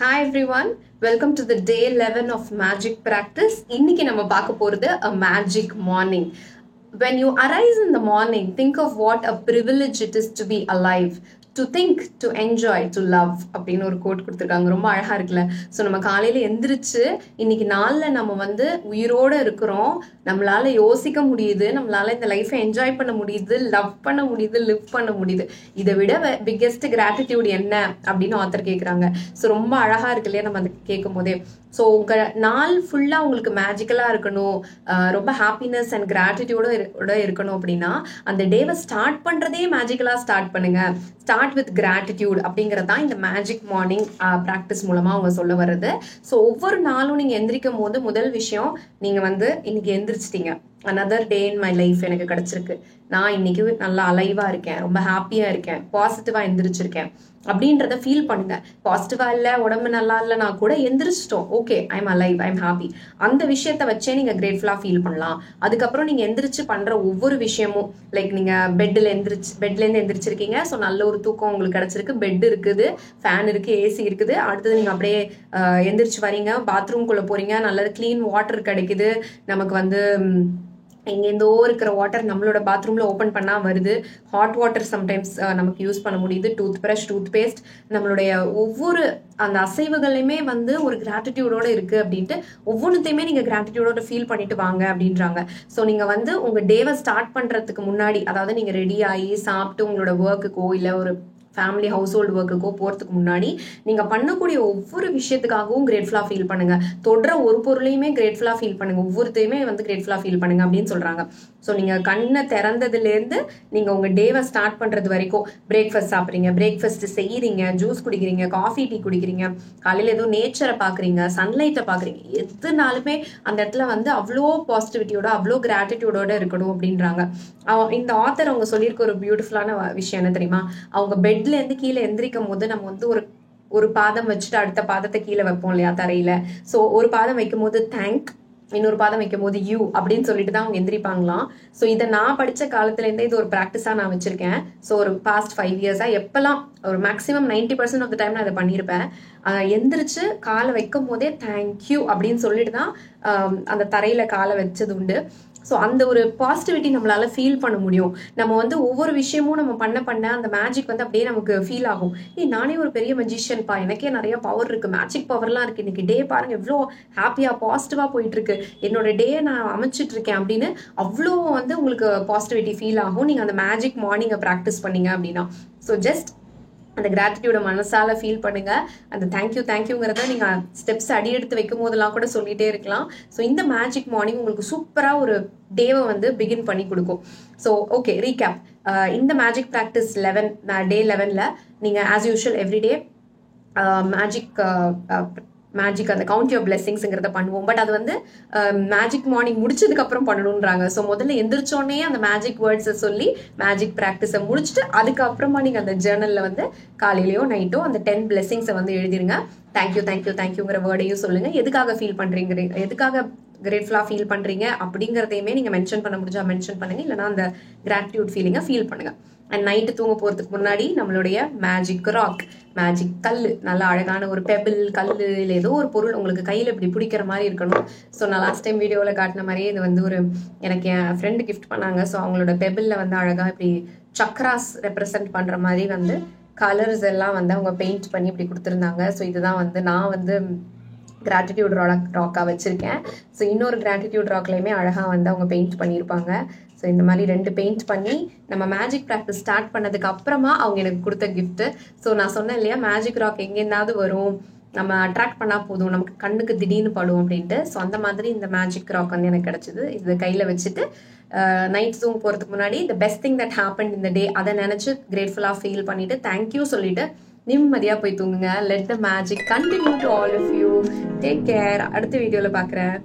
Hi everyone, welcome to the day 11 of magic practice. இன்னைக்கு நம்ம பார்க்க போறது a magic morning. When you arise in the morning, think of what a privilege it is to be alive. To think, to enjoy, to love அப்படின்னு ஒரு code கொடுத்துருக்காங்க. ரொம்ப அழகா இருக்குல்ல. ஸோ நம்ம காலையில எந்திரிச்சு இன்னைக்கு நாளில் நம்ம உயிரோட இருக்கிறோம், நம்மளால யோசிக்க முடியுது, நம்மளால இந்த லைஃப்பை என்ஜாய் பண்ண முடியுது, லவ் பண்ண முடியுது, லிவ் பண்ண முடியுது. இதை விட பிக்கெஸ்ட் கிராட்டிடியூட் என்ன அப்படின்னு ஆத்தர் கேட்குறாங்க. ஸோ ரொம்ப அழகா இருக்கு இல்லையா நம்ம அதை கேட்கும் போதே. ஸோ உங்கள் நாள் ஃபுல்லாக உங்களுக்கு மேஜிக்கலாக இருக்கணும், ரொம்ப ஹாப்பினஸ் அண்ட் கிராட்டிடியூடோட இருக்கணும் அப்படின்னா அந்த டேவை ஸ்டார்ட் பண்ணுறதே மேஜிக்கலாக ஸ்டார்ட் பண்ணுங்க. ஸ்டார்ட் வித் கிராட்டிடியூட் அப்படிங்கிறது தான் இந்த மேஜிக் மார்னிங் ப்ராக்டிஸ் மூலமாக அவங்க சொல்ல வர்றது. ஸோ ஒவ்வொரு நாளும் நீங்கள் எந்திரிக்கும் போது முதல் விஷயம் நீங்கள் இன்னைக்கு எந்திரிச்சிட்டீங்க, another day in my life எனக்கு கிடைச்சிருக்கு, நான் இன்னைக்கு நல்லா அலைவாக இருக்கேன், ரொம்ப ஹாப்பியாக இருக்கேன், பாசிட்டிவாக எந்திரிச்சிருக்கேன் அப்படின்றத ஃபீல் பண்ணுங்க. பாசிட்டிவா இல்லை, உடம்பு நல்லா இல்லைனா கூட எந்திரிச்சிட்டோம், okay I'm alive, I'm happy, அந்த விஷயத்த வச்சே நீங்க கிரேட்ஃபுல்லா ஃபீல் பண்ணலாம். அதுக்கப்புறம் நீங்க எந்திரிச்சு பண்ற ஒவ்வொரு விஷயமும், லைக் நீங்க பெட்லேருந்து எந்திரிச்சிருக்கீங்க, ஸோ நல்ல ஒரு தூக்கம் உங்களுக்கு கிடைச்சிருக்கு, பெட் இருக்குது, ஃபேன் இருக்கு, ஏசி இருக்குது. அடுத்தது நீங்க அப்படியே எந்திரிச்சு வரீங்க, பாத்ரூம்குள்ள போறீங்க, நல்ல கிளீன் வாட்டர் கிடைக்குது, நமக்கு எங்கேருந்தோ இருக்கிற வாட்டர் நம்மளோட பாத்ரூம்ல ஓப்பன் பண்ணா வருது, ஹாட் வாட்டர் சம்டைம்ஸ் நமக்கு யூஸ் பண்ண முடியுது, டூத் பிரஷ், டூத் பேஸ்ட், நம்மளுடைய ஒவ்வொரு அந்த அசைவுகளையுமே ஒரு கிராட்டிடியூடோட இருக்கு அப்படின்ட்டு ஒவ்வொன்றுத்தையுமே நீங்க கிராட்டிடியூடோட ஃபீல் பண்ணிட்டு வாங்க அப்படின்றாங்க. ஸோ நீங்க உங்க டேவை ஸ்டார்ட் பண்றதுக்கு முன்னாடி, அதாவது நீங்க ரெடி ஆகி சாப்பிட்டு உங்களோட ஒர்க்குக்கோ இல்லை ஒரு ஃபேமிலி ஹவுஸ் ஹோல்டு ஒர்க்குக்கோ போகிறதுக்கு முன்னாடி நீங்கள் பண்ணக்கூடிய ஒவ்வொரு விஷயத்துக்காகவும் கிரேட்ஃபுல்லாக ஃபீல் பண்ணுங்க. தொடுற ஒரு பொருளையுமே கிரேட்ஃபுல்லாக ஃபீல் பண்ணுங்க, ஒவ்வொருத்தையுமே கிரேட்ஃபுல்லாக ஃபீல் பண்ணுங்க அப்படின்னு சொல்கிறாங்க. ஸோ நீங்கள் கண்ணை திறந்ததுலேருந்து நீங்கள் உங்கள் டேவை ஸ்டார்ட் பண்ணுறது வரைக்கும், பிரேக்ஃபாஸ்ட் சாப்பிட்றீங்க, பிரேக்ஃபாஸ்ட் செய்கிறீங்க, ஜூஸ் குடிக்கிறீங்க, காஃபி டீ குடிக்கிறீங்க, காலையில் ஏதோ நேச்சரை பார்க்குறீங்க, சன்லைட்டை பார்க்குறீங்க, எதுனாலுமே அந்த இடத்துல அவ்வளோ பாசிட்டிவிட்டியோட அவ்வளோ கிராட்டிடியூடோட இருக்கணும் அப்படின்றாங்க. இந்த ஆத்தர் அவங்க சொல்லியிருக்க ஒரு பியூட்டிஃபுல்லான விஷயம் என்ன தெரியுமா, அவங்க பெட்ல இருந்து கீழே எந்திரிக்கும் போது நம்ம ஒரு பாதம் வச்சுட்டு அடுத்த பாதத்தை கீழே வைப்போம் இல்லையா தரையில. ஸோ ஒரு பாதம் வைக்கும் போது தேங்க், இன்னொரு பாதம் வைக்கும் போது யூ அப்படின்னு சொல்லிட்டு தான் அவங்க எந்திரிப்பாங்களாம். ஸோ இதை நான் படித்த காலத்துலேருந்தே இது ஒரு ப்ராக்டிஸாக நான் வச்சிருக்கேன். ஸோ ஒரு பாஸ்ட் 5 இயர்ஸாக எப்பெல்லாம் ஒரு மேக்ஸிமம் 90% ஆஃப் த டைம் நான் இதை பண்ணியிருப்பேன். எந்திரிச்சு காலை வைக்கும் போதே தேங்க்யூ அப்படின்னு சொல்லிட்டு தான் அந்த தரையில காலை வச்சது உண்டு. ஸோ அந்த ஒரு பாசிட்டிவிட்டி நம்மளால ஃபீல் பண்ண முடியும். நம்ம ஒவ்வொரு விஷயமும் நம்ம பண்ண அந்த மேஜிக் அப்படியே நமக்கு ஃபீல் ஆகும். நானே ஒரு பெரிய மெஜிஷியன்ப்பா, எனக்கே நிறைய பவர் இருக்கு, மேஜிக் பவர்லாம் இருக்கு, இன்னைக்கு டே பாருங்க எவ்வளோ ஹாப்பியா பாசிட்டிவா போயிட்டு இருக்கு, என்னோட டே நான் அமைச்சிட்டு இருக்கேன் அப்படின்னு அவ்வளோ உங்களுக்கு பாசிட்டிவிட்டி ஃபீல் ஆகும் நீங்க அந்த மேஜிக் மார்னிங்கை ப்ராக்டிஸ் பண்ணீங்க அப்படின்னா. ஸோ ஜஸ்ட் அந்த கிராட்டிடியூட மனசால ஃபீல் பண்ணுங்க. அந்த தேங்க்யூங்கிறத நீங்க ஸ்டெப்ஸ் அடி எடுத்து வைக்கும் போதெல்லாம் கூட சொல்லிட்டே இருக்கலாம். ஸோ இந்த மேஜிக் மார்னிங் உங்களுக்கு சூப்பரா ஒரு டேவை பிகின் பண்ணி கொடுக்கும். So okay, recap. இந்த மேஜிக் ப்ராக்டிஸ் டே 11ல நீங்க ஆஸ் யூஷுவல் எவ்ரிடே மேஜிக் அந்த கவுண்ட் யுவர் பிளெஸிங்ஸ்ங்கிறத பண்ணுவோம். பட் அது மேஜிக் மார்னிங் முடிச்சதுக்கு அப்புறம் பண்ணணுன்றாங்க. ஸோ முதல்ல எந்திரிச்சோடனே அந்த மேஜிக் வேர்ட்ஸை சொல்லி மேஜிக் ப்ராக்டிஸை முடிச்சுட்டு அதுக்கப்புறமா நீங்கள் அந்த ஜேர்னலில் காலையிலையோ நைட்டோ அந்த 10 பிளெஸிங்ஸை எழுதிருங்க. தேங்க்யூங்கிற வேர்டையும் சொல்லுங்க, எதுக்காக ஃபீல் பண்றீங்க, எதுக்காக கிரேட்ஃபுல்லாக ஃபீல் பண்றீங்க அப்படிங்கிறதையுமே நீங்க மென்ஷன் பண்ண முடிஞ்சா மென்ஷன் பண்ணுங்க, இல்லைனா அந்த கிராட்டிடியூட் ஃபீலிங்கை ஃபீல் பண்ணுங்க. அண்ட் நைட்டு தூங்க போகிறதுக்கு முன்னாடி நம்மளுடைய மேஜிக் ராக், மேஜிக் கல், நல்ல அழகான ஒரு பெபிள் கல் இல்லை ஏதோ ஒரு பொருள் உங்களுக்கு கையில் இப்படி பிடிக்கிற மாதிரி இருக்கணும். ஸோ நான் லாஸ்ட் டைம் வீடியோவில் காட்டின மாதிரியே இது எனக்கு என் ஃப்ரெண்டு கிஃப்ட் பண்ணாங்க. ஸோ அவங்களோட பெபிளில் அழகாக இப்படி சக்ராஸ் ரெப்ரசன்ட் பண்ணுற மாதிரி கலர்ஸ் எல்லாம் அவங்க பெயிண்ட் பண்ணி இப்படி கொடுத்துருந்தாங்க. ஸோ இதுதான் நான் கிராட்டிடியூட் ராக்காக வச்சுருக்கேன். ஸோ இன்னொரு கிராட்டிடியூட் ராக்லையுமே அழகாக அவங்க பெயிண்ட் பண்ணியிருப்பாங்க. ஸோ இந்த மாதிரி 2 பெயிண்ட் பண்ணி நம்ம மேஜிக் ப்ராக்டிஸ் ஸ்டார்ட் பண்ணதுக்கு அப்புறமா அவங்க எனக்கு கொடுத்த கிஃப்ட்டு. ஸோ நான் சொன்னேன் இல்லையா, மேஜிக் ராக் எங்கேருந்தாவது வரும், நம்ம அட்ராக்ட் பண்ணால் போதும், நமக்கு கண்ணுக்கு திடீர்னு படும் அப்படின்ட்டு. ஸோ அந்த மாதிரி இந்த மேஜிக் ராக் எனக்கு கிடச்சிது. இது கையில் வச்சுட்டு நைட் தூங்க போகிறதுக்கு முன்னாடி the best thing that happen இந்த டே அதை நினச்சி கிரேட்ஃபுல்லாக ஃபீல் பண்ணிவிட்டு தேங்க்யூ சொல்லிட்டு நிம்மதியாக போய் தூங்குங்க. Let the magic continue to all of you. Take care. அடுத்த வீடியோவில் பார்க்குறேன்.